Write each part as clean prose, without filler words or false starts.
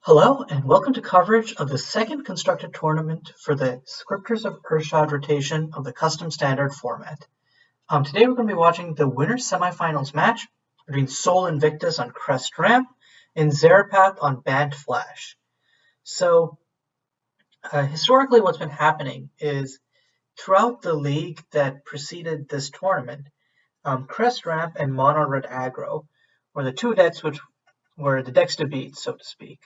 Hello, and welcome to coverage of the second constructed tournament for the Scriptures of Urshad rotation of the custom standard format. Today we're going to be watching the winner's semifinals match between SOU Invictus on Crest Ramp and Zarepath on Bant Flash. So, historically what's been happening is throughout the league that preceded this tournament, Crest Ramp and Mono Red Aggro were the two decks which were the decks to beat, so to speak.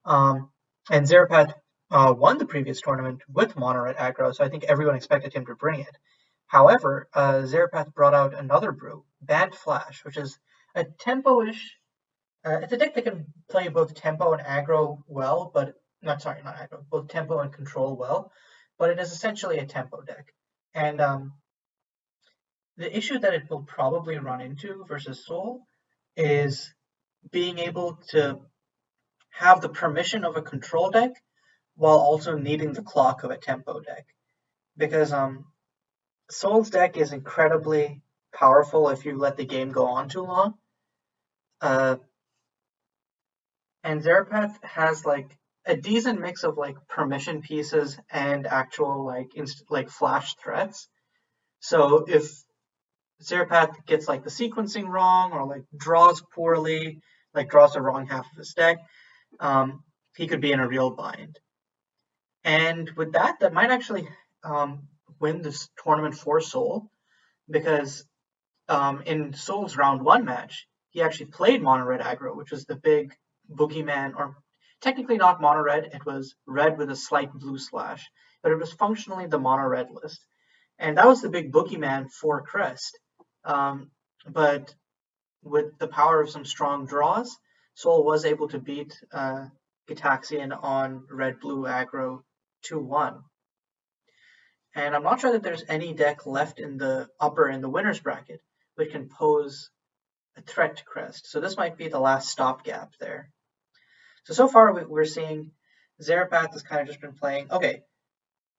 And Zarepath won the previous tournament with Mono Red Aggro, so I think everyone expected him to bring it. However, Zarepath brought out another brew, Bant Flash, which is a tempo-ish. It's a deck that can play both tempo and aggro well, but not aggro, both tempo and control well. But it is essentially a tempo deck, and the issue that it will probably run into versus SOU is being able to have the permission of a control deck while also needing the clock of a tempo deck. Because SOU's deck is incredibly powerful if you let the game go on too long. And Zarepath has like a decent mix of like permission pieces and actual like flash threats. So if Zarepath gets like the sequencing wrong or like draws poorly, like draws the wrong half of his deck, he could be in a real bind. And with that might actually win this tournament for SOU, because in SOU's round one match, he actually played Mono Red Aggro, which was the big boogeyman, or technically not Mono Red, it was red with a slight blue slash, but it was functionally the Mono Red list. And that was the big boogeyman for Crest. But with the power of some strong draws, SOU was able to beat Gitaxian on red-blue aggro 2-1. And I'm not sure that there's any deck left in the winner's bracket which can pose a threat to Crest. So this might be the last stopgap there. So far we're seeing Zarepath has kind of just been playing, okay,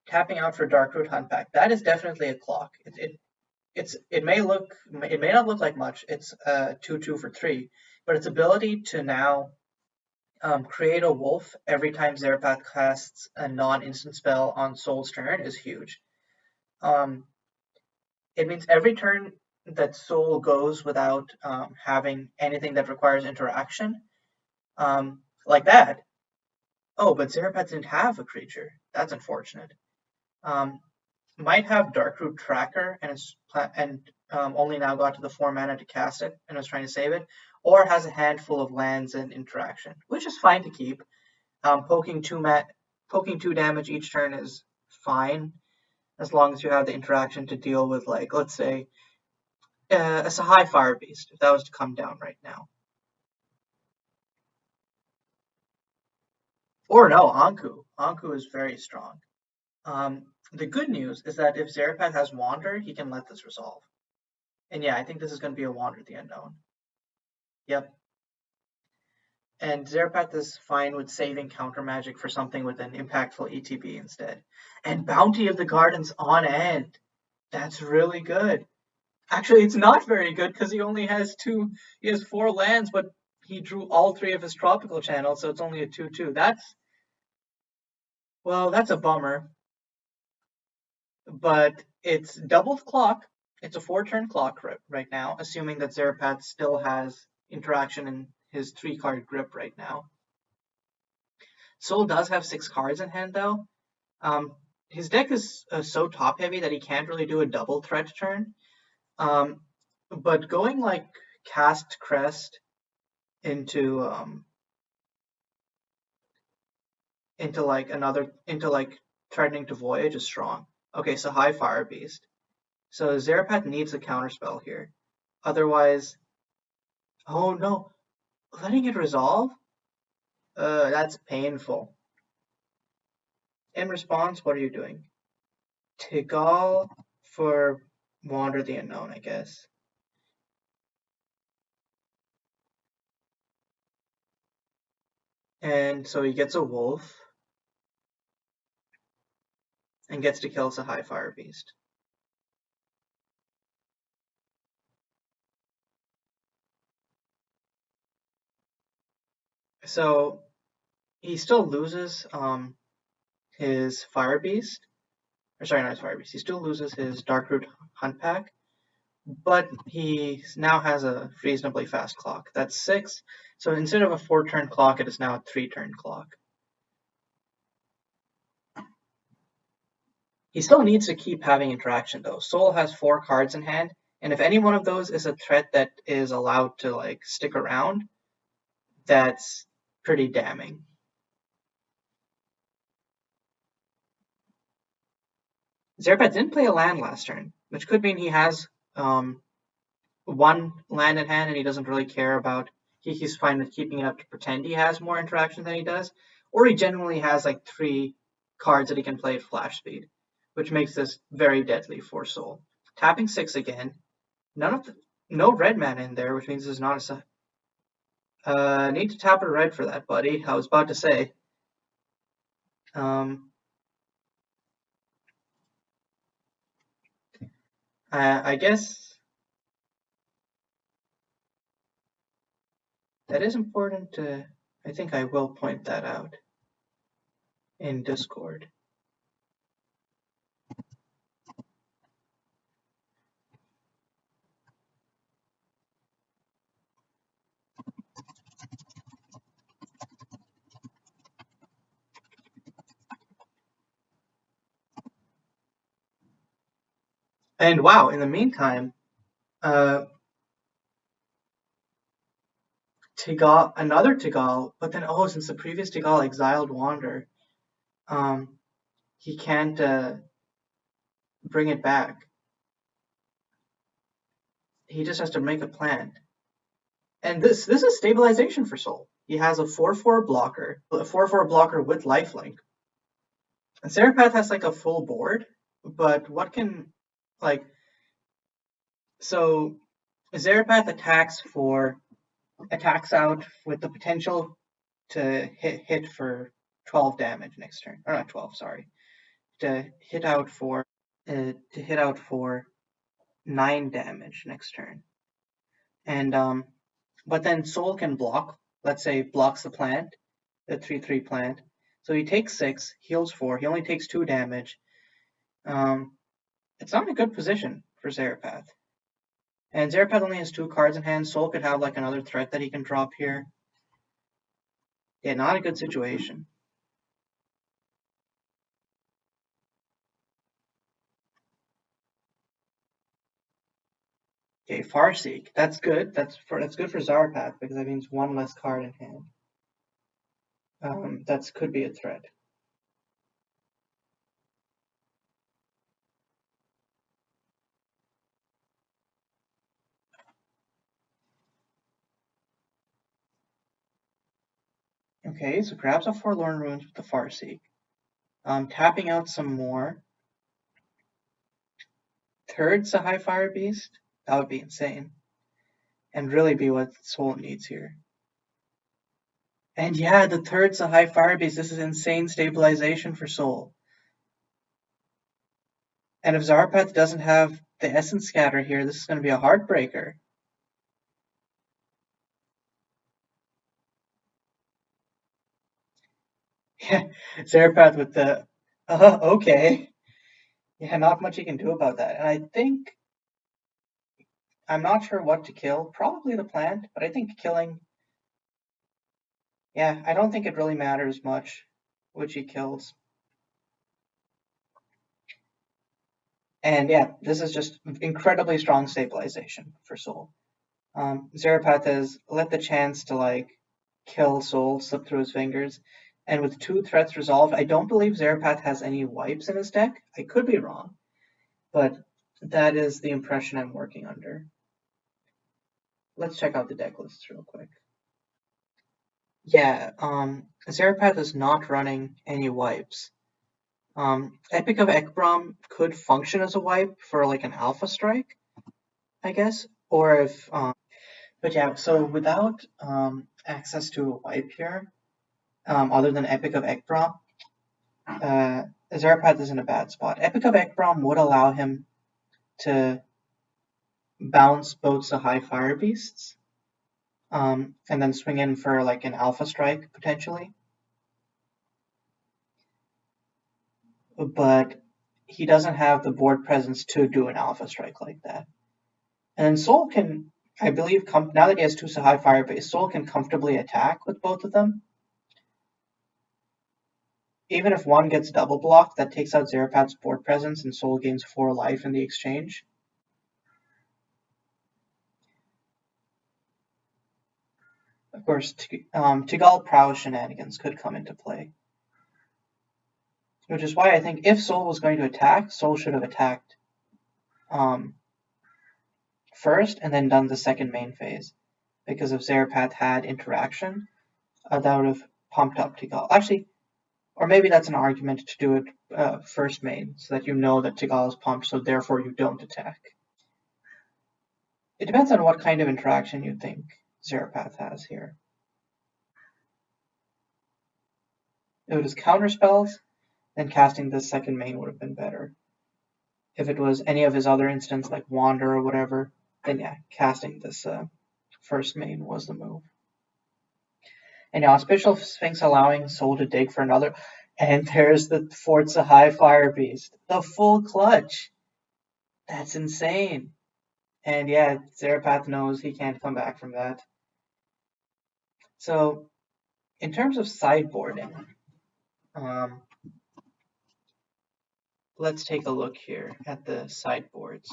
tapping out for Darkroot Huntback. That is definitely a clock. It may not look like much. It's 2/2 for 3, but its ability to now create a wolf every time Zarepath casts a non-instant spell on SOU's turn is huge. It means every turn that SOU goes without having anything that requires interaction, like that. Oh, but Zarepath didn't have a creature. That's unfortunate. Might have Darkroot Tracker and only now got to the 4 mana to cast it and was trying to save it, or has a handful of lands and interaction, which is fine to keep. Poking 2 damage each turn is fine, as long as you have the interaction to deal with, like, let's say, a Sahai Fire Beast, if that was to come down right now. Or no, Anku. Anku is very strong. The good news is that if Zarepath has Wander, he can let this resolve. And yeah, I think this is going to be a Wander the Unknown. Yep. And Zarepath is fine with saving counter magic for something with an impactful ETB instead. And Bounty of the Gardens on end. That's really good. Actually, it's not very good because he only has 4 lands, but he drew all 3 of his tropical channels, so it's only a 2/2. That's a bummer. But it's doubled clock. It's a 4-turn clock right now, assuming that Zarepath still has interaction in his 3-card grip right now. SOU does have 6 cards in hand, though. His deck is so top-heavy that he can't really do a double threat turn. But going like cast Crest into threatening to Voyage is strong. Okay, so High Fire Beast. So Zarepath needs a counterspell here. Otherwise, oh no, letting it resolve? That's painful. In response, what are you doing? Tigal for Wander the Unknown, I guess. And so he gets a wolf and gets to kill Sahai Fire Beast. So he still loses his Fire Beast. Or sorry, not his Fire Beast. He still loses his Darkroot Hunt Pack, but he now has a reasonably fast clock. That's 6. So instead of a 4-turn clock, it is now a 3-turn clock. He still needs to keep having interaction though. Soul has 4 cards in hand, and if any one of those is a threat that is allowed to like stick around, that's pretty damning. Zarepath didn't play a land last turn, which could mean he has one land in hand and he doesn't really care about. He's fine with keeping it up to pretend he has more interaction than he does, or he genuinely has like 3 cards that he can play at flash speed, which makes this very deadly for Soul. Tapping 6 again. No red mana in there, which means there's not a need to tap a red for that, buddy. I was about to say. I guess that is important to. I think I will point that out in Discord. And wow, in the meantime, Tigal, another Tigal, but then since the previous Tigal exiled Wander, he can't bring it back. He just has to make a plan. And this is stabilization for Soul. He has a 4/4 blocker, a 4/4 blocker with lifelink. And Zarepath has like a full board, but what can like so Zarepath attacks out with the potential to hit for 12 damage next turn. Or not 12, sorry. To hit out for 9 damage next turn. And but then Soul can block, let's say blocks the plant, the 3/3 plant. So he takes 6, heals 4, he only takes 2 damage. It's not in a good position for Zarepath. And Zarepath only has 2 cards in hand. Soul could have like another threat that he can drop here. Yeah, not a good situation. Okay, Farseek. That's good. That's good for Zarepath because that means 1 less card in hand. That could be a threat. Okay, so grabs a Forlorn Ruins with the Farseek. Tapping out some more. Third Sahai Fire Beast? That would be insane. And really be what Soul needs here. And yeah, the third Sahai Fire Beast. This is insane stabilization for Soul. And if Zarepath doesn't have the Essence Scatter here, this is going to be a heartbreaker. Yeah, Zarepath with the okay. Yeah, not much you can do about that. And I think I'm not sure what to kill. Probably the plant, but I think killing. Yeah, I don't think it really matters much which he kills. And yeah, this is just incredibly strong stabilization for Soul. Zarepath has let the chance to like kill Soul slip through his fingers. And with 2 threats resolved, I don't believe Zarepath has any wipes in his deck. I could be wrong, but that is the impression I'm working under. Let's check out the deck lists real quick. Yeah, Zarepath is not running any wipes. Epic of Ekbrom could function as a wipe for like an Alpha Strike, I guess, or if. But yeah, so without access to a wipe here, other than Epic of Ekbrom, Zarepath is in a bad spot. Epic of Ekbrom would allow him to bounce both the high Fire Beasts, and then swing in for like an Alpha Strike potentially. but he doesn't have the board presence to do an alpha strike like that. And Soul can, I believe, now that he has two so high fire base, Soul can comfortably attack with both of them. Even if one gets double blocked, that takes out Zarepath's board presence and Soul gains 4 life in the exchange. Of course, Tigal Prow shenanigans could come into play. Which is why I think if Soul was going to attack, Soul should have attacked first and then done the second main phase. Because if Zarepath had interaction, that would have pumped up Tigal. Actually, or maybe that's an argument to do it first main, so that you know that Tigal is pumped, so therefore you don't attack. It depends on what kind of interaction you think Zarepath has here. If it was counter spells, then casting this second main would have been better. If it was any of his other instants like Wander or whatever, then yeah, casting this first main was the move. And now Auspicial Sphinx allowing Soul to dig for another, and there's the Forza High Fire Beast, the full clutch. That's insane. And yeah, Zarepath knows he can't come back from that. So, in terms of sideboarding, let's take a look here at the sideboards.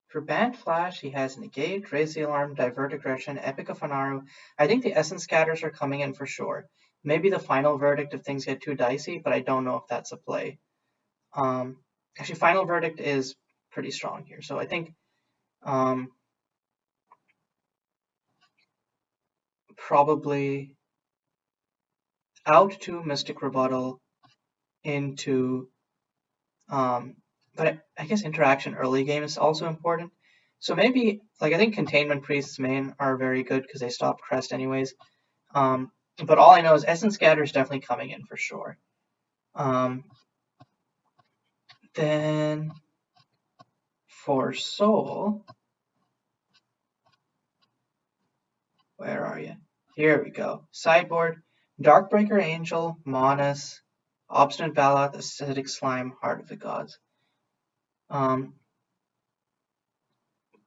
For Bant Flash, he has Negate, Raise the Alarm, Divert Aggression, Epic of Fanaru. I think the Essence Scatters are coming in for sure. Maybe the Final Verdict if things get too dicey, but I don't know if that's a play. Actually, Final Verdict is pretty strong here. So I think probably out to Mystic Rebuttal into, but I guess interaction early game is also important. So maybe, like I think Containment Priests main are very good because they stop Crest anyways. But all I know is Essence Scatter is definitely coming in for sure. Then for Soul, where are you? Here we go. Sideboard, Darkbreaker Angel, Monas, Obstinate Baloth, Acidic Slime, Heart of the Gods.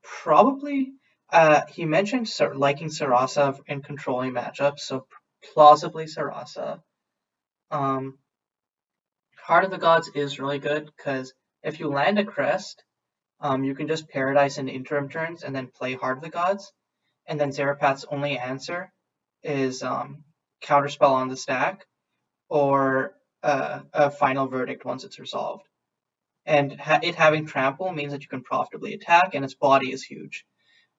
Probably, he mentioned liking Sarasa and controlling matchups, so plausibly Sarasa. Heart of the Gods is really good because if you land a Crest, you can just Paradise in interim turns and then play Heart of the Gods, and then Zarepath's only answer is Counterspell on the stack or a Final Verdict once it's resolved. And it having Trample means that you can profitably attack, and its body is huge.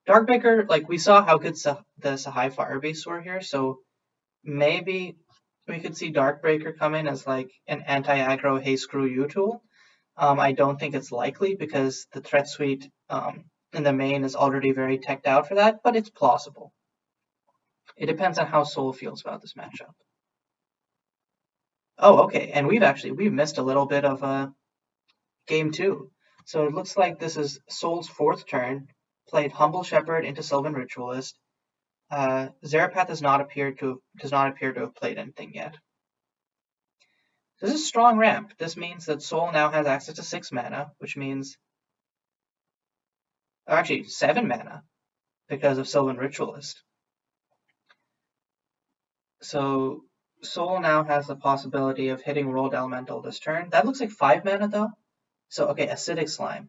Darkbreaker, like we saw how good the Sahai Firebeasts were here, so maybe we could see Darkbreaker come in as like an anti-aggro hey screw you tool. I don't think it's likely because the threat suite in the main is already very teched out for that, but it's plausible. It depends on how Soul feels about this matchup. Oh, okay, and we've missed a little bit of game 2. So it looks like this is Soul's 4th turn, played Humble Shepherd into Sylvan Ritualist. Zarepath does not appear to have played anything yet. This is a strong ramp. This means that Soul now has access to 6 mana, which means, or actually 7 mana, because of Sylvan Ritualist. So Soul now has the possibility of hitting Rolled Elemental this turn. That looks like 5 mana though. So okay, Acidic Slime.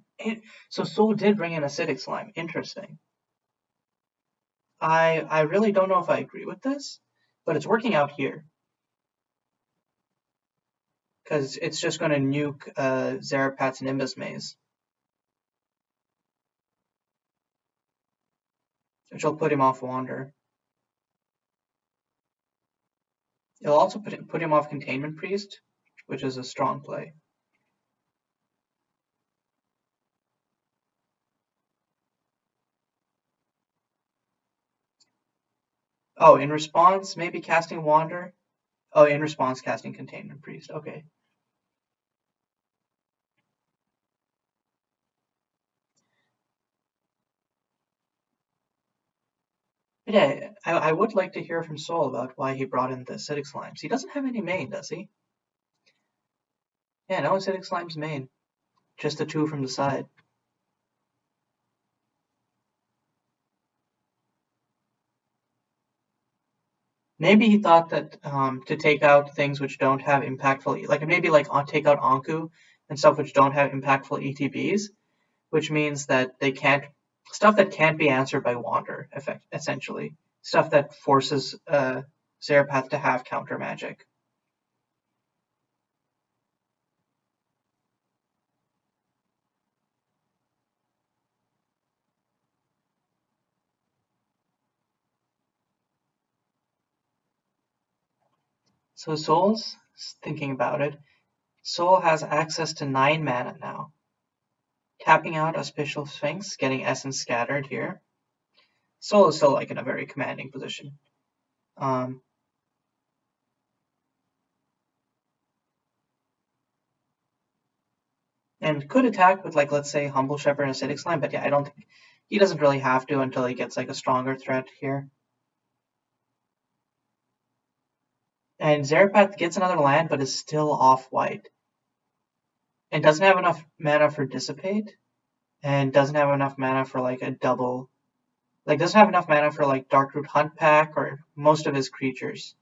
So Soul did bring in Acidic Slime. Interesting. I really don't know if I agree with this, but it's working out here. Because it's just going to nuke Zarepath's Nimbus Maze. Which will put him off Wander. It'll also put him off Containment Priest, which is a strong play. Oh, in response, maybe casting Wander? Oh, in response, casting Containment Priest. Okay. Yeah, I would like to hear from Soul about why he brought in the Acidic Slimes. He doesn't have any main, does he? Yeah, no acidic slime's main. Just the two from the side. Maybe he thought that to take out things which don't have impactful, like maybe like take out Anku and stuff which don't have impactful ETBs, which means that they can't stuff that can't be answered by Wander, essentially stuff that forces Zarepath to have counter magic. So Soul's thinking about it. Soul has access to 9 mana now. Tapping out Auspicial Sphinx, getting Essence scattered here. Soul is still like in a very commanding position. And could attack with like, let's say, Humble Shepherd and Acidic Slime, but yeah, I don't think he doesn't really have to until he gets like a stronger threat here. And Zarepath gets another land, but is still off white. And doesn't have enough mana for Dissipate. And doesn't have enough mana for like a double. Like, doesn't have enough mana for like Darkroot Hunt Pack or most of his creatures.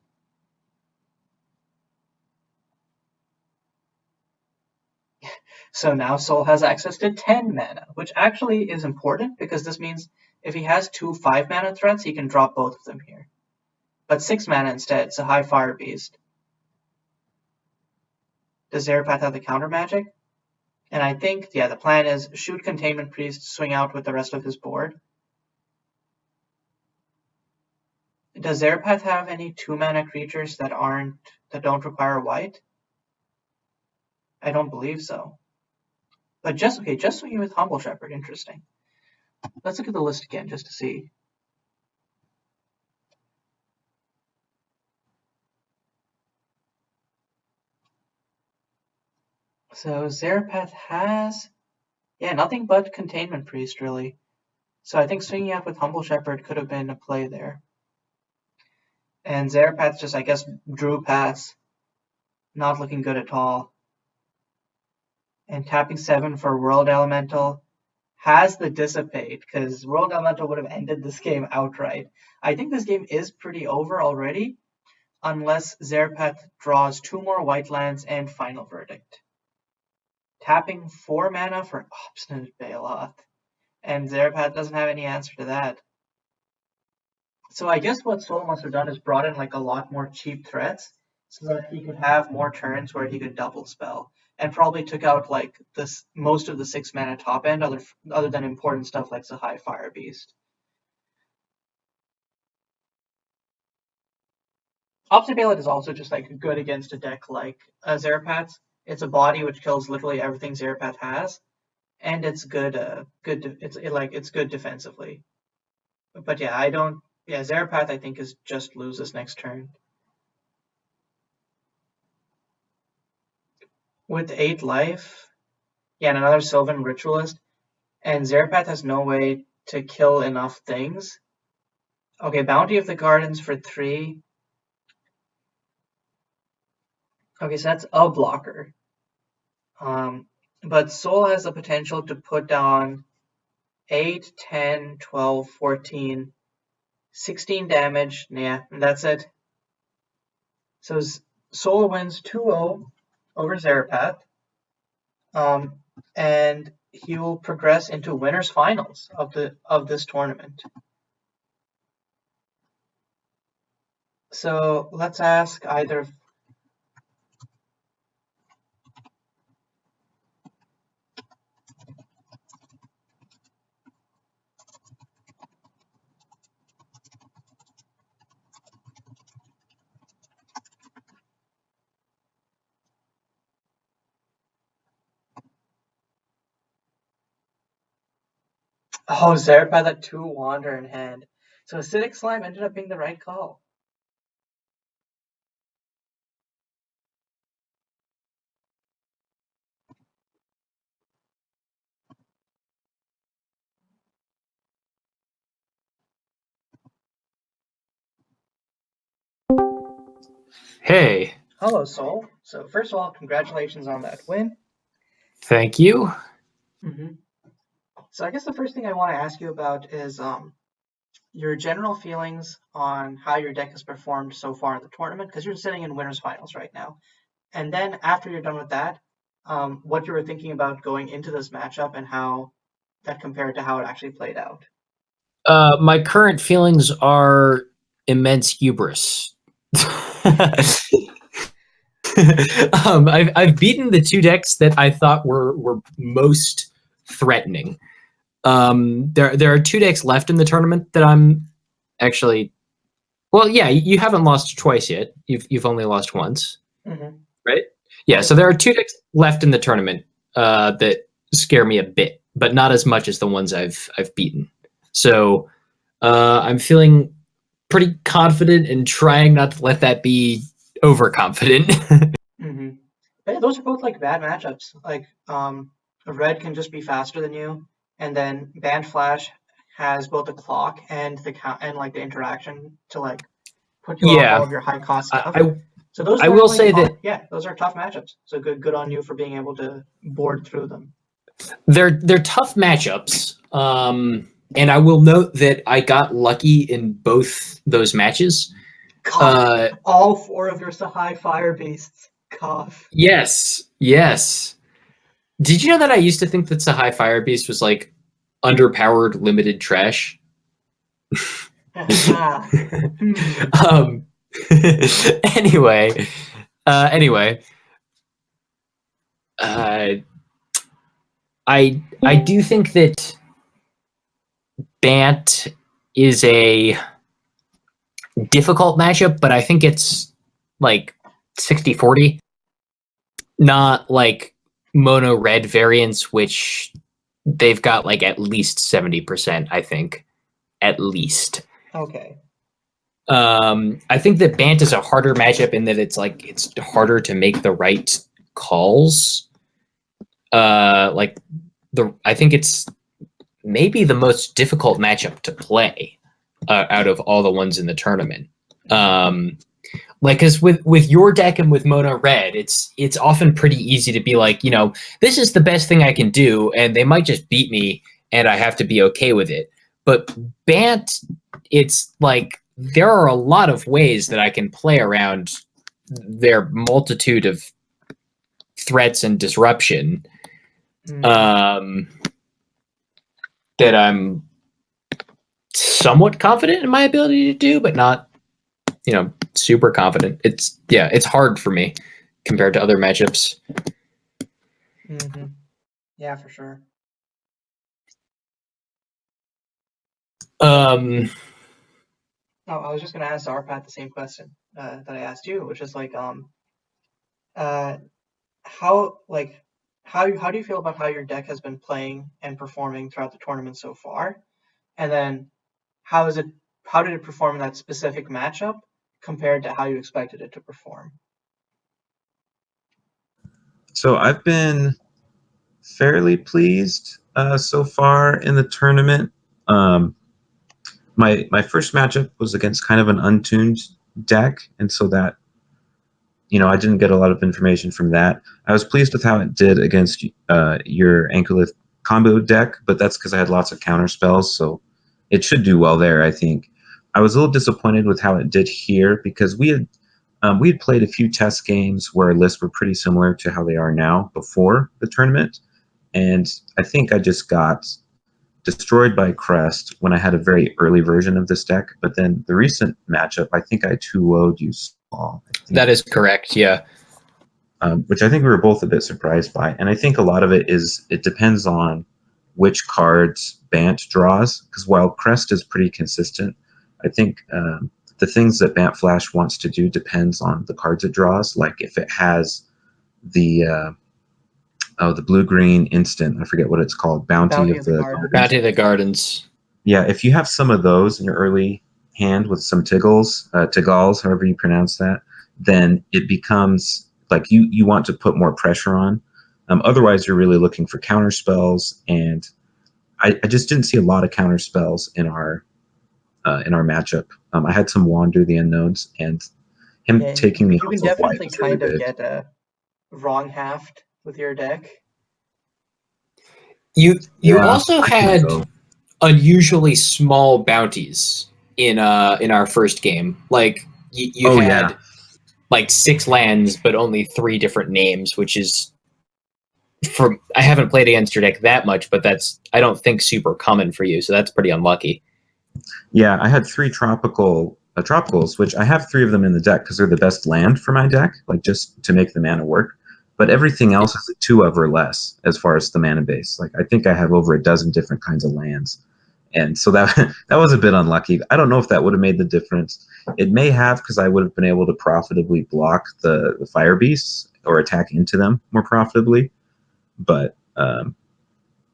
So now Soul has access to 10 mana, which actually is important because this means if he has 2 5 mana threats, he can drop both of them here. But 6 mana instead, it's a high Fire Beast. Does Zarepath have the counter magic? And I think, yeah, the plan is shoot Containment Priest, swing out with the rest of his board. Does Zarepath have any 2 mana creatures that don't require white? I don't believe so. But just swinging with Humble Shepherd, interesting. Let's look at the list again just to see. So Zarepath has, yeah, nothing but Containment Priest, really. So I think swinging out with Humble Shepherd could have been a play there. And Zarepath just, I guess, drew pass. Not looking good at all. And tapping 7 for World Elemental has the Dissipate, because World Elemental would have ended this game outright. I think this game is pretty over already, unless Zarepath draws 2 more white lands and Final Verdict. Tapping 4 mana for Obstinate Baloth. And Zarepath doesn't have any answer to that. So I guess what Soul must have done is brought in like a lot more cheap threats so that he could have more turns where he could double spell, and probably took out like most of the 6 mana top end, other than important stuff like the high Fire Beast. Obstinate Baloth is also just like good against a deck like Zarepath's. It's a body which kills literally everything Zarepath has, and it's good. It's good defensively. But yeah, Zarepath I think is just loses next turn. With 8 life, yeah, and another Sylvan Ritualist, and Zarepath has no way to kill enough things. Okay, Bounty of the Gardens for 3. Okay, so that's a blocker. But Soul has the potential to put down 8, 10, 12, 14, 16 damage. Yeah, and that's it. So Soul wins 2-0 over Zarepath. And he will progress into winners finals of this tournament. So let's ask either. Oh, Zarepath had 2 Wander in hand. So Acidic Slime ended up being the right call. Hey, Hello, Soul. So first of all, congratulations on that win. Thank you. hmm So I guess the first thing I want to ask you about is your general feelings on how your deck has performed so far in the tournament, because you're sitting in winners finals right now. And then after you're done with that, what you were thinking about going into this matchup and how that compared to how it actually played out. My current feelings are immense hubris. I've beaten the two decks that I thought were most threatening. There are two decks left in the tournament that I'm actually. Well, yeah, you haven't lost twice yet. You've only lost once, hmm right? Yeah, Yeah. so there are two decks left in the tournament that scare me a bit, but not as much as the ones I've beaten. So I'm feeling pretty confident and trying not to let that be overconfident. hmm Yeah, those are both like bad matchups. Like, red can just be faster than you, and then Band Flash has both the clock and the count and like the interaction to like put you off all Yeah, of your high cost I, stuff. I So those I will normally say are, that yeah, those are tough matchups. So good on you for being able to board through them. they're tough matchups. And I will note that I got lucky in both those matches. Cough. Uh, All four of your Sahai Fire Beasts. Cough. yes, yes. Did you know that I used to think that Sahai Fire Beast was like underpowered, limited trash? Hmm. um, anyway, anyway, uh, I do think that Bant is a difficult matchup, but I think it's like 60-40, not like mono red variants, which they've got like at least 70%, I think. At least. Okay. I think that Bant is a harder matchup in that it's harder to make the right calls. Like I think it's maybe the most difficult matchup to play out of all the ones in the tournament. Um, like, because with your deck and with Mono Red, it's often pretty easy to be like, this is the best thing I can do, and they might just beat me, and I have to be okay with it. But Bant, it's like there are a lot of ways that I can play around their multitude of threats and disruption. Hmm. Um, that I'm somewhat confident in my ability to do, but not, super confident. It's hard for me compared to other matchups. hmm Yeah, for sure. Um, Oh, I was just gonna ask Zarepath the same question that I asked you, which is like, uh, how like how do you feel about how your deck has been playing and performing throughout the tournament so far? And then how is it how did it perform in that specific matchup compared to how you expected it to perform? So I've been fairly pleased so far in the tournament. Um, my first matchup was against kind of an untuned deck, and so that I didn't get a lot of information from that. I was pleased with how it did against your Anchorlith combo deck, but that's because I had lots of counter spells, so it should do well there. I think I was a little disappointed with how it did here because we had played a few test games where lists were pretty similar to how they are now before the tournament, and I think I just got destroyed by Crest when I had a very early version of this deck. But then the recent matchup, I think I 2-0'd you Saul. that is correct. Yeah. Which I think we were both a bit surprised by. And I think a lot of it depends on which cards Bant draws, because while Crest is pretty consistent, I think the things that Bant Flash wants to do depends on the cards it draws. Like if it has the the blue-green instant, I forget what it's called, Bounty Bounty of of the the Garden. Gardens. Bounty of the Gardens. Yeah, if you have some of those in your early hand with some Tiggles, however you pronounce that, then it becomes like you want to put more pressure on. Otherwise, you're really looking for counter spells, and I just didn't see a lot of counter spells in our matchup. I had some Wander the Unknowns, and Him Yeah, taking me you off can of white definitely was really kind of big. get a wrong halved with your deck. You Yeah, also I think had so. unusually small bounties in our first game. Like you Oh, had yeah. like 6 lands, but only 3 different names, which is I haven't played against your deck that much, but that's I don't think super common for you, so that's pretty unlucky. Yeah, I had 3 tropicals, which I have 3 of them in the deck because they're the best land for my deck, like just to make the mana work. But everything else is a 2 of or less as far as the mana base. Like I think I have over a dozen different kinds of lands. And so that that was a bit unlucky. I don't know if that would have made the difference. It may have, because I would have been able to profitably block the fire beasts or attack into them more profitably. But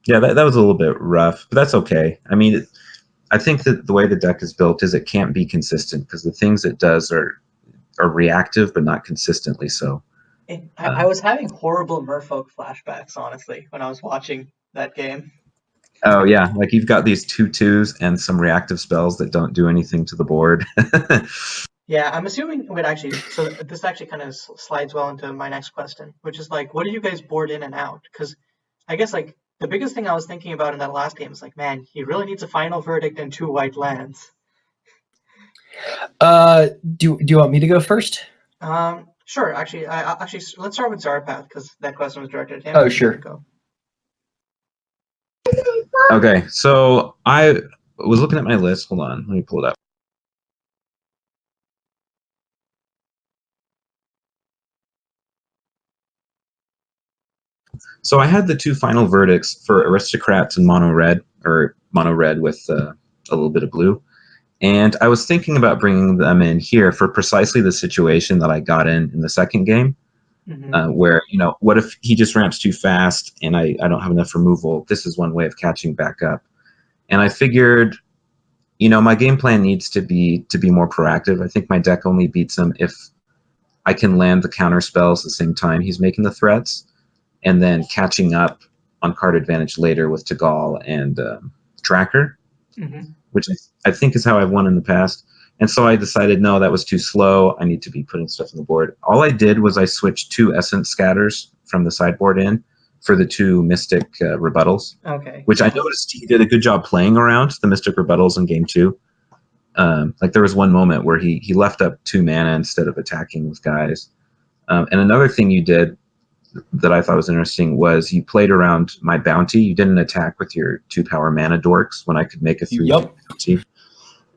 yeah, that was a little bit rough, but that's okay. I mean, I think that the way the deck is built is it can't be consistent because the things it does are reactive, but not consistently so. I was having horrible Merfolk flashbacks, honestly, when I was watching that game. Oh yeah, like you've got these 2/2s and some reactive spells that don't do anything to the board. Yeah, I'm assuming. Wait, actually, so this actually kind of slides well into my next question, which is like, what do you guys board in and out? Because I guess like the biggest thing I was thinking about in that last game is like, man, he really needs a final verdict and 2 white lands. Do you want me to go first? Sure. Actually, actually let's start with Zarepath because that question was directed at him. Oh, And sure. go. Okay, so I was looking at my list. Hold on, let me pull it up. So I had the 2 final verdicts for aristocrats and mono red, or mono red with a little bit of blue. And I was thinking about bringing them in here for precisely the situation that I got in the second game, where, you know, what if he just ramps too fast and I don't have enough removal? This is one way of catching back up. And I figured, you know, my game plan needs to be more proactive. I think my deck only beats him if I can land the counter spells at the same time he's making the threats, and then catching up on card advantage later with Tagal and Tracker, which I think is how I've won in the past. And so I decided, no, that was too slow. I need to be putting stuff on the board. All I did was I switched 2 Essence Scatters from the sideboard in for the 2 Mystic Rebuttals. Okay. Which I noticed he did a good job playing around the Mystic Rebuttals in game 2. Like there was one moment where he left up 2 mana instead of attacking with guys. And another thing you did that I thought was interesting was you played around my bounty. You didn't attack with your 2 power mana dorks when I could make a 3/3 bounty.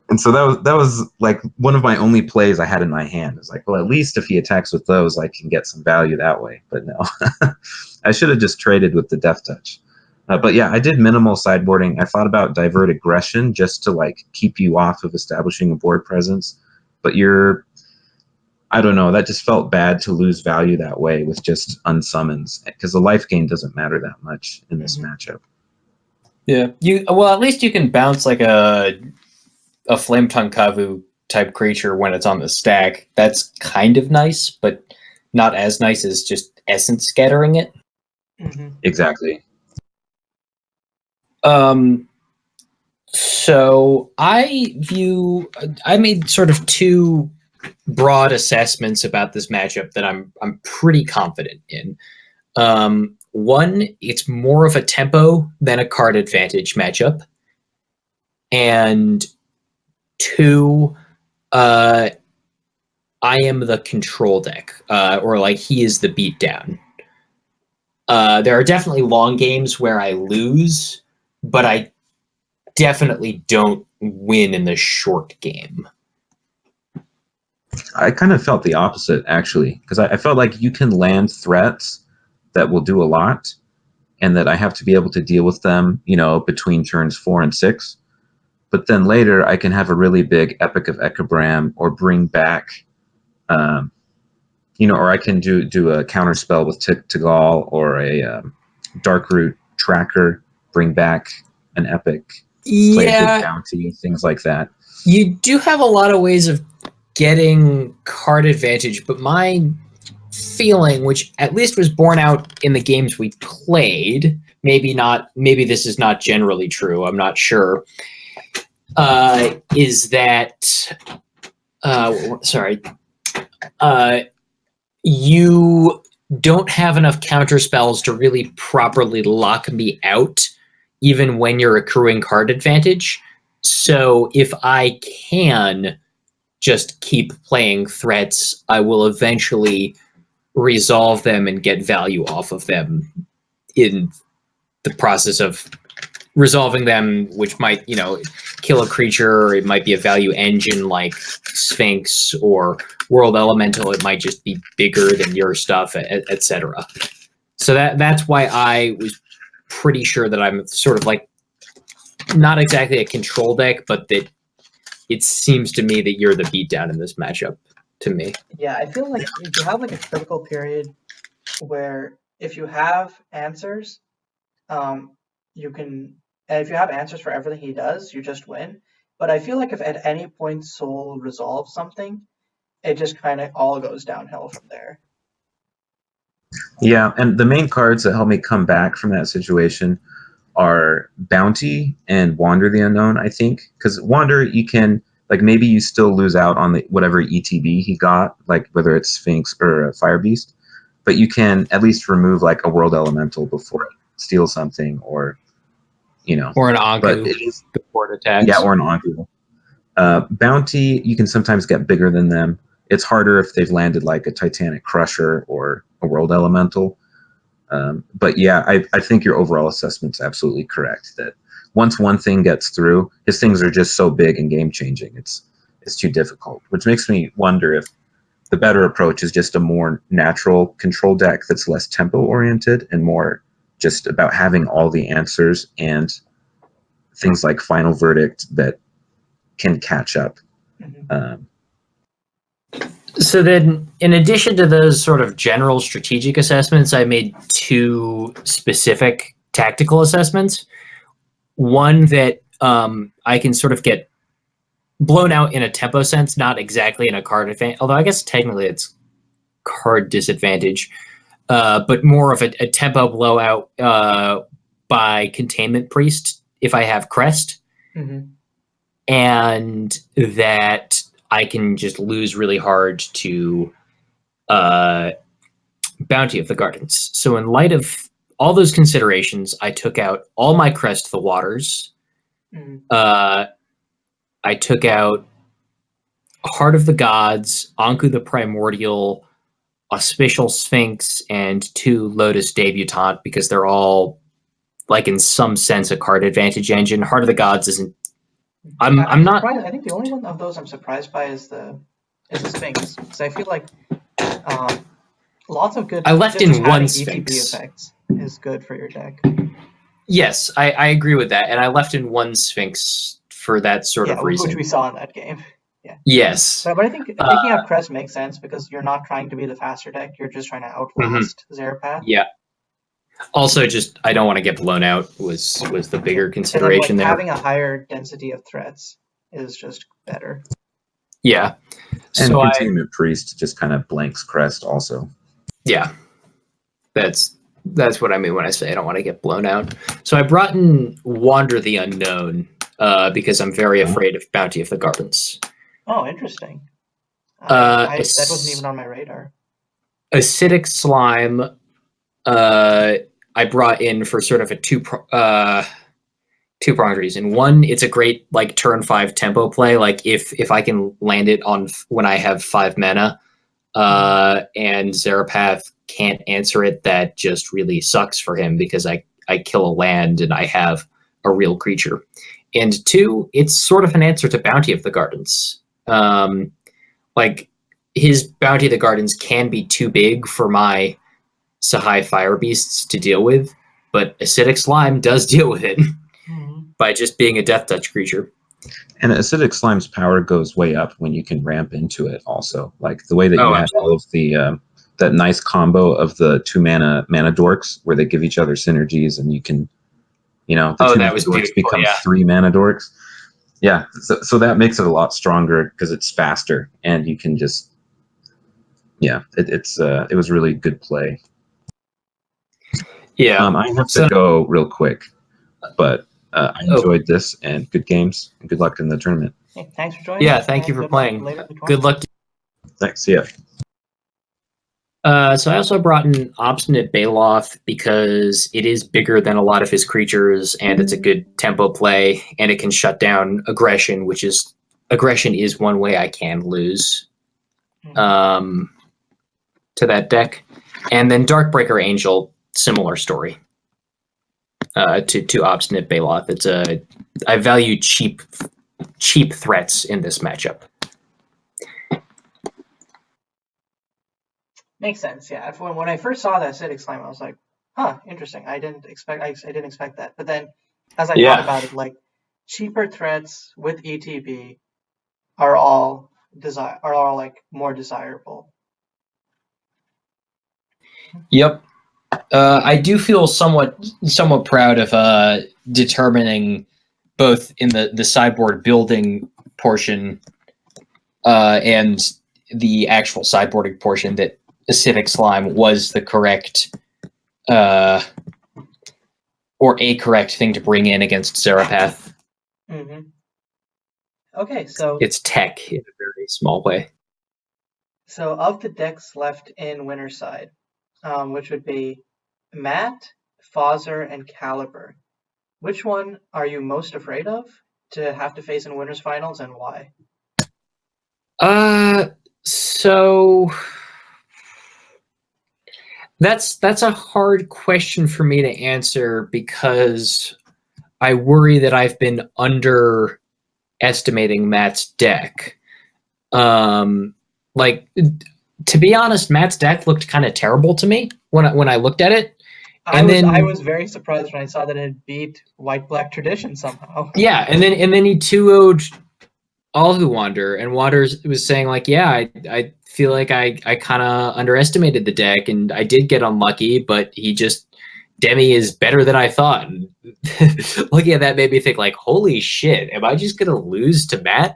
And so that was like one of my only plays I had in my hand. It's like, well, at least if he attacks with those, I can get some value that way. But no, I should have just traded with the Death Touch. But yeah, I did minimal sideboarding. I thought about Divert Aggression just to like keep you off of establishing a board presence. But I don't know, that just felt bad to lose value that way with just unsummons, because the life gain doesn't matter that much in this matchup. Yeah, well, at least you can bounce like a Flame Tongue Kavu type creature when it's on the stack. That's kind of nice, but not as nice as just Essence Scattering it. Exactly. So I made sort of 2 broad assessments about this matchup that I'm pretty confident in. One, it's more of a tempo than a card advantage matchup. And 2, I am the control deck, or like he is the beatdown. There are definitely long games where I lose, but I definitely don't win in the short game. I kind of felt the opposite, actually, because I felt like you can land threats that will do a lot, and that I have to be able to deal with them, you know, between turns 4 and 6. But then later, I can have a really big Epic of Ekabram, or bring back, you know, or I can do a counter spell with Tagal, or a Darkroot Tracker, bring back an Epic, play a big bounty, things like that. You do have a lot of ways of getting card advantage, but my feeling, which at least was borne out in the games we played, maybe this is not generally true, I'm not sure, is that you don't have enough counter spells to really properly lock me out, even when you're accruing card advantage. So if I can just keep playing threats, I will eventually resolve them and get value off of them in the process of resolving them, which might, kill a creature, or it might be a value engine like Sphinx or World Elemental. It might just be bigger than your stuff, etc. So that's why I was pretty sure that I'm sort of like not exactly a control deck, but that it seems to me that you're the beatdown in this matchup to me. Yeah, I feel like if you have like a critical period where if you have answers, you can, and if you have answers for everything he does, you just win. But I feel like if at any point Soul resolves something, it just kind of all goes downhill from there. Yeah, and the main cards that help me come back from that situation are Bounty and Wander the Unknown, I think. Because Wander, you can, like, maybe you still lose out on the whatever ETB he got, like whether it's Sphinx or a Fire Beast, but you can at least remove like a World Elemental before it steals something, or or an Anku but it is, before it attacks. Yeah, or an Anku. Bounty, you can sometimes get bigger than them. It's harder if they've landed like a Titanic Crusher or a World Elemental. But yeah, I think your overall assessment's absolutely correct. That once one thing gets through, his things are just so big and game changing. It's too difficult, which makes me wonder if the better approach is just a more natural control deck that's less tempo oriented and more just about having all the answers and things like Final Verdict that can catch up. Mm-hmm. So then, in addition to those sort of general strategic assessments, I made 2 specific tactical assessments. One that I can sort of get blown out in a tempo sense, not exactly in a card advantage, although I guess technically it's card disadvantage, but more of a tempo blowout by Containment Priest if I have Crest. Mm-hmm. And that I can just lose really hard to Bounty of the Gardens. So in light of all those considerations, I took out all my Crest the Waters. Mm-hmm. I took out Heart of the Gods, Anku the Primordial, Auspicial Sphinx, and 2 Lotus Debutant, because they're all, like, in some sense, a card advantage engine. Heart of the Gods isn't. I'm not. I think the only one of those I'm surprised by is the Sphinx, because I feel like lots of good. I left in one ETB Sphinx. effects is good for your deck. Yes, I agree with that, and I left in one Sphinx for that sort of reason. Which we saw in that game. Yeah. Yes. But I think taking out Crest makes sense because you're not trying to be the faster deck. You're just trying to outlast Zarepath. Yeah. Also, just I don't want to get blown out was the bigger consideration there. Having a higher density of threats is just better. Yeah. And so Containment Priest just kind of blanks Crest also. Yeah. That's what I mean when I say I don't want to get blown out. So I brought in Wander the Unknown because I'm very afraid of Bounty of the Gardens. Oh, interesting. That wasn't even on my radar. Acidic Slime, I brought in for sort of a two-pronged reason. One, it's a great like turn 5 tempo play. Like if I can land it on when I have 5 mana, and Zarepath can't answer it, that just really sucks for him because I kill a land and I have a real creature. And 2, it's sort of an answer to Bounty of the Gardens. Like his Bounty of the Gardens can be too big for my Sahai Fire Beasts to deal with, but Acidic Slime does deal with it by just being a Death Touch creature. And Acidic Slime's power goes way up when you can ramp into it also. Like the way that you have all of the that nice combo of the 2 mana dorks where they give each other synergies and you can, the 2 mana dorks become 3 mana dorks. Yeah, so that makes it a lot stronger because it's faster and you can just, it was really good play. Yeah, I have to go real quick, but I enjoyed this and good games and good luck in the tournament. Hey, thanks for joining. Yeah, thank you for playing. Good luck. Thanks. Yeah. So I also brought in Obstinate Baloth because it is bigger than a lot of his creatures, and it's a good tempo play, and it can shut down aggression, aggression is one way I can lose to that deck. And then Darkbreaker Angel, similar story to Obstinate Baloth. I value cheap threats in this matchup. Makes sense, yeah. When I first saw that acidic slime, I was like, "Huh, interesting. I didn't expect that." But then, as I thought about it, like cheaper threats with ETB are all like more desirable. Yep. I do feel somewhat proud of determining both in the sideboard building portion and the actual sideboarding portion that acidic slime was the correct or a correct thing to bring in against Zarepath. Mm-hmm. Okay, so it's tech in a very small way. So of the decks left in winner's side, which would be Matt, Fawzer, and Caliber, which one are you most afraid of to have to face in winners finals, and why? So that's a hard question for me to answer because I worry that I've been underestimating Matt's deck. Like, to be honest, Matt's deck looked kind of terrible to me when I looked at it. I was very surprised when I saw that it beat White Black Tradition somehow. Yeah, and then he 2-0'd All Who Wander, and Waters was saying like, yeah, I feel like I kind of underestimated the deck, and I did get unlucky, but Demi is better than I thought. And looking at that made me think like, holy shit, am I just gonna lose to Matt?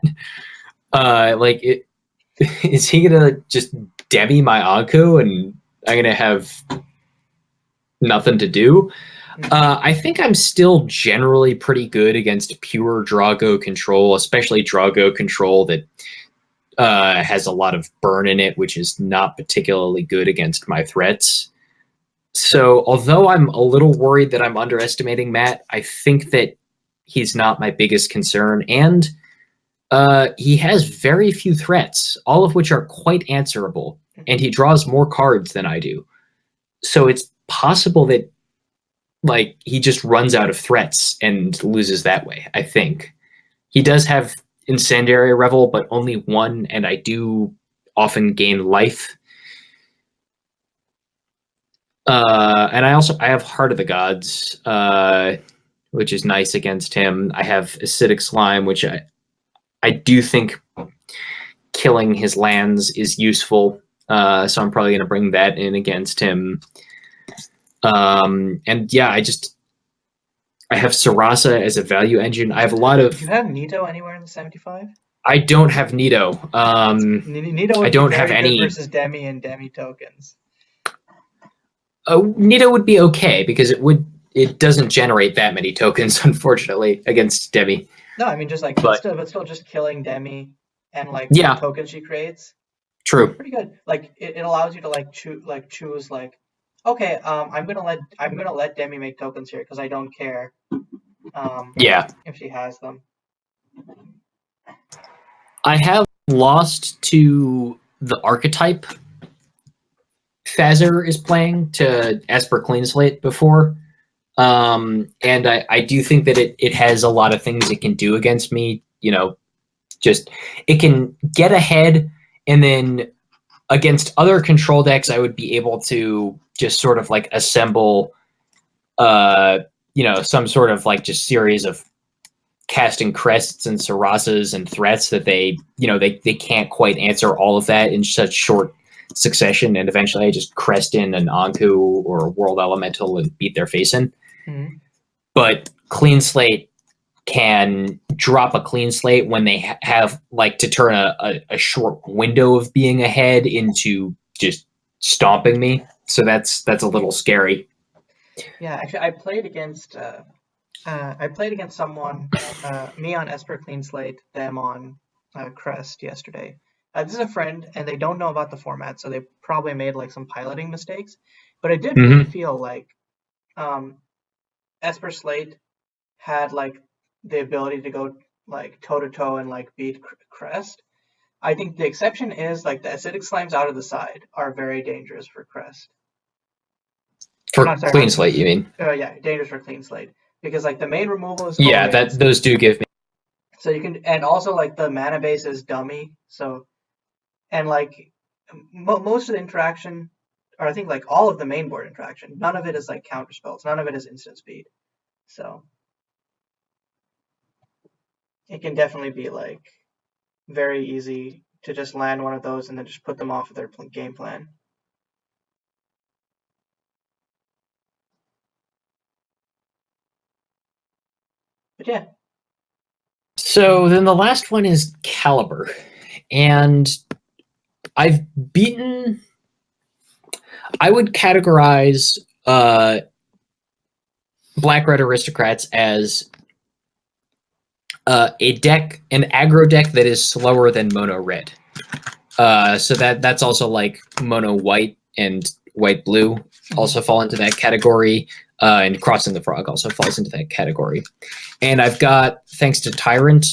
Is he gonna just Demi my Anku and I'm gonna have nothing to do? I think I'm still generally pretty good against pure Drago control, especially Drago control that has a lot of burn in it, which is not particularly good against my threats. So although I'm a little worried that I'm underestimating Matt, I think that he's not my biggest concern. And he has very few threats, all of which are quite answerable. And he draws more cards than I do. So it's possible that like he just runs out of threats and loses that way. I think he does have Incendiary Revel, but only one, and I do often gain life. And I have Heart of the Gods, which is nice against him. I have Acidic Slime, which I do think killing his lands is useful. So I'm probably going to bring that in against him. And yeah, I have Sarasa as a value engine. I have a lot of. Do you have Nito anywhere in the 75? I don't have Nito. Nito would I don't be have very any good versus Demi and Demi tokens. Nito would be okay because it doesn't generate that many tokens, unfortunately, against Demi. No, I mean just like still just killing Demi and like yeah, the tokens she creates. True. Pretty good. Like it allows you to choose okay, I'm gonna let Demi make tokens here because I don't care. If she has them. I have lost to the archetype Fazer is playing to Esper Clean Slate before. And I do think that it has a lot of things it can do against me. You know, just it can get ahead, and then against other control decks, I would be able to just sort of like assemble, some sort of like just series of casting crests and Sarasas and threats that they can't quite answer all of that in such short succession, and eventually I just crest in an Anku or a World Elemental and beat their face in. Mm-hmm. But Clean Slate can drop a Clean Slate when they have like to turn a short window of being ahead into just stomping me. So that's a little scary. Yeah, actually, I played against someone, me on Esper Clean Slate, them on Crest yesterday, This is a friend, and they don't know about the format, so they probably made like some piloting mistakes. But it did Mhm. really feel like Esper Slate had like the ability to go like toe to toe and like beat Crest. I think the exception is like the acidic slimes out of the side are very dangerous for Crest. For Not sorry, Clean not- Slate, you mean? Yeah, dangerous for Clean Slate because like the main removal is Yeah, full that raised. those do give me. So you can, and also like the mana base is dummy. So, and like most of the interaction, or I think like all of the main board interaction, none of it is like counter spells. None of it is instant speed. So it can definitely be like very easy to just land one of those and then just put them off of their game plan. But yeah. So then the last one is Caliber, and I've beaten. I would categorize Black Red Aristocrats as a deck, an aggro deck that is slower than Mono Red. So that's also like Mono White and White Blue also fall into that category, and Crossing the Frog also falls into that category. And I've got, thanks to Tyrant,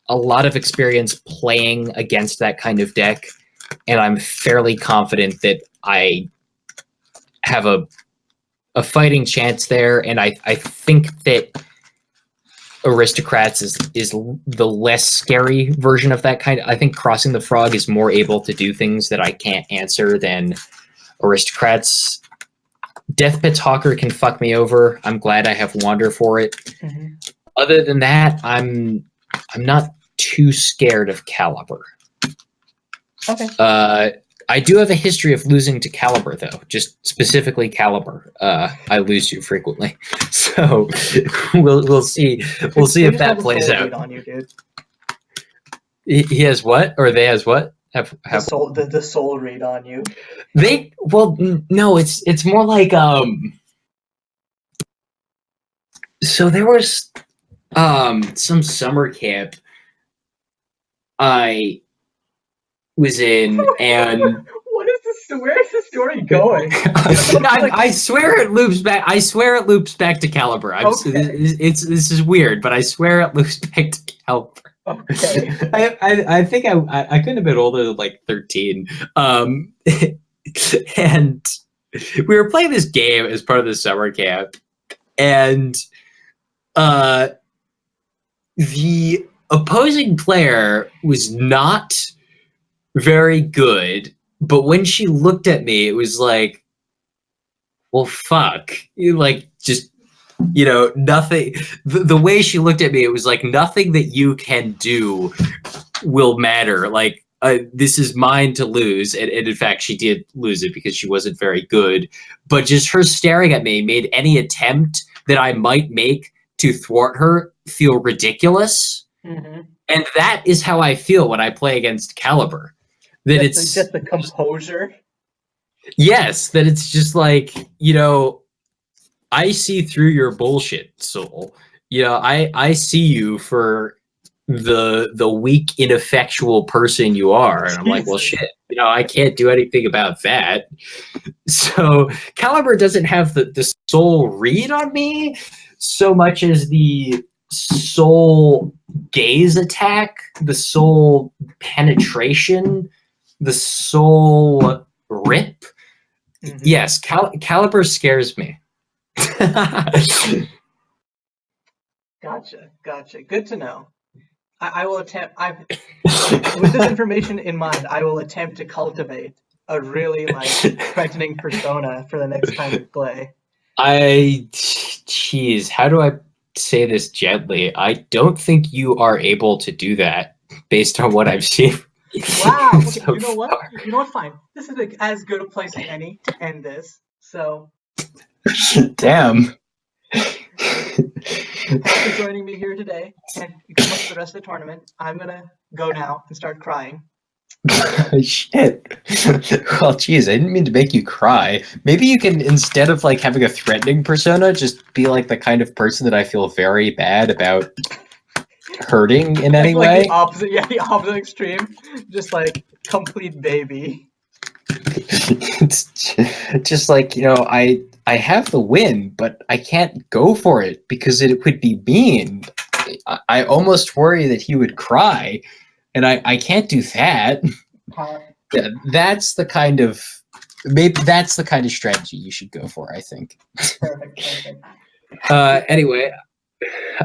a lot of experience playing against that kind of deck, and I'm fairly confident that I have a fighting chance there, and I think that Aristocrats is the less scary version of that kind. I think Crossing the Frog is more able to do things that I can't answer than Aristocrats. Death Pit's Hawker can fuck me over. I'm glad I have Wander for it. Mm-hmm. Other than that, I'm not too scared of Caliber. Okay. I do have a history of losing to Caliber, though. Just specifically Caliber. I lose you frequently, so we'll see. We'll see if that plays out. On you, dude. He has what, or they has what? Have the soul read on you. They no, it's more like So there was some summer camp I was in, and what is this? Where is the story going? I swear it loops back. I swear it loops back to Caliber. Okay. This is weird, but I swear it loops back to Caliber. Okay. I think I couldn't have been older than like 13. And we were playing this game as part of the summer camp, and the opposing player was not very good, but when she looked at me, it was like, well, fuck. Like, just, nothing. The way she looked at me, it was like, nothing that you can do will matter. Like, this is mine to lose. And in fact, she did lose it because she wasn't very good. But just her staring at me made any attempt that I might make to thwart her feel ridiculous. Mm-hmm. And that is how I feel when I play against Caliber. That it's just the composure. Yes, that it's just like, I see through your bullshit, Soul. I see you for the weak, ineffectual person you are. And I'm like, well, shit, I can't do anything about that. So Caliber doesn't have the soul read on me so much as the soul gaze attack, the soul penetration, the soul rip. Mm-hmm. Yes, Caliber scares me. Gotcha. Good to know. I will attempt. With this information in mind, I will attempt to cultivate a really threatening persona for the next time we play. Jeez, how do I say this gently? I don't think you are able to do that based on what I've seen. Wow. Okay, so you know what? Far. You know what? Fine. This is as good a place as any to end this. So. Damn. Thanks for joining me here today, and good luck for the rest of the tournament. I'm gonna go now and start crying. Shit. Well, geez, I didn't mean to make you cry. Maybe you can, instead of having a threatening persona, just be the kind of person that I feel very bad about hurting in any way. The opposite extreme. Just complete baby. It's just like, I have the win, but I can't go for it because it would be mean. I almost worry that he would cry, and I can't do that. Yeah, maybe that's the kind of strategy you should go for, I think. Perfect. Anyway,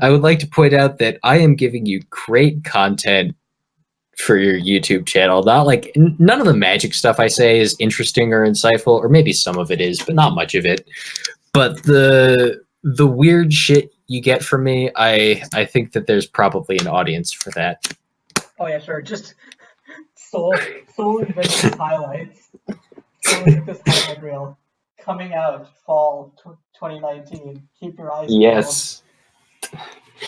I would like to point out that I am giving you great content for your YouTube channel. Not like none of the Magic stuff I say is interesting or insightful, or maybe some of it is, but not much of it. But the weird shit you get from me, I think that there's probably an audience for that. Oh yeah, sure. Just Soul Invictus highlights. Soul Invictus highlight reel coming out fall 2019. Keep your eyes peeled. Yes.